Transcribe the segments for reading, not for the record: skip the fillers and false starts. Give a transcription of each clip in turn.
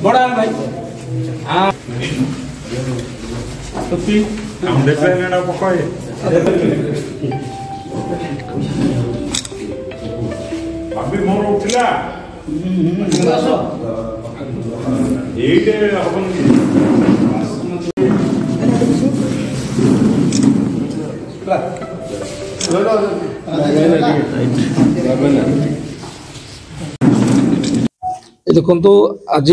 बड़ा भाई हम देख रहे हैं पकाए अभी मोर उठला एटे अपन देखु आज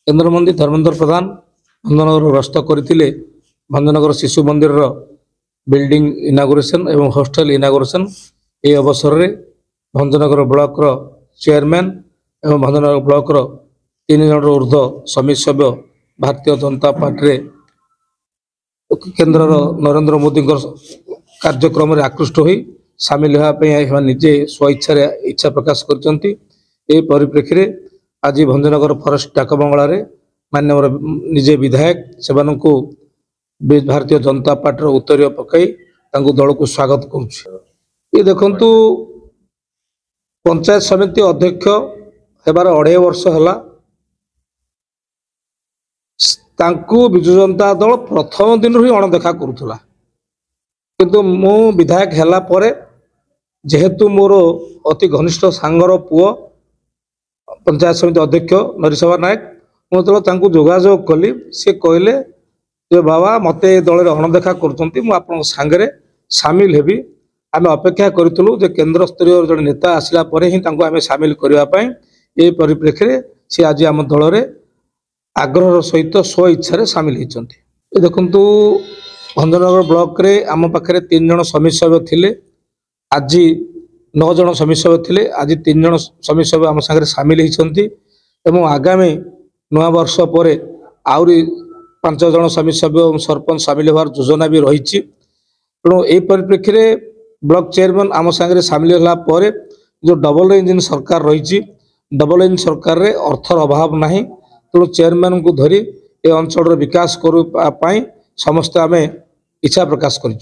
केन्द्रमंत्री धर्मेन्द्र प्रधान भंजनगर गस्त करते भंजनगर शिशु मंदिर बिल्डिंग इनागुरेशन एवं हॉस्टल इनागुरेशन ये अवसर में भंजनगर ब्लॉक चेयरमैन एवं भंजनगर ब्लॉक 3 जन ऊर्ध समिति सभ्य भारतीय जनता पार्टी केन्द्र नरेंद्र मोदी कार्यक्रम आकृष्ट हो सामिल होगापी निजे स्वेच्छा इच्छा प्रकाश कर परिप्रेक्षी आज भंजनगर फॉरेस्ट डाकबंगला मान्यवर निजे विधायक से भारतीय जनता पार्टी उत्तर पकई दल को स्वागत करुँ। देखु पंचायत समिति अध्यक्ष हेबार 2.5 वर्ष है विजु जनता दल प्रथम दिन ही अणदेखा करुला किंतु मु विधायक हैला परे जेहेतु मोर अति घनिष्ठ सांगर पुओ पंचायत समिति अध्यक्ष नरीसभा नायक मुझे जोगाजोग कली सी कहले जे बाबा मत दल अणदेखा कर सांगे सामिल हेबी आम अपेक्षा करूँ जे केन्द्र स्तरीय जड़े नेता आसला आम सामिल करने परिप्रेक्षी सी आज आम दल में आग्रह सहित स्व इच्छा सामिल होती। देखु भंजनगर ब्लॉक रे आम पाखे 3 जन समिति सभ्य थे आज 9 जन समिति सभ्य थे आज 3 जन समिति सभ्य आम सागर सामिल होती आगामी नया वर्ष पर आहरी 5 जन समिति सभ्य सरपंच सामिल होवार योजना भी रही तेणु यही परिप्रेक्षी में ब्लॉक चेयरमैन आम सागर सामिल होला पर जो डबल इंजिन सरकार रही डबल इंजिन सरकार रे अर्थर अभाव नहीं तेणु चेयरमैन को धरी ए अंचल विकास करने समस्ते आम इच्छा प्रकाश करूँ।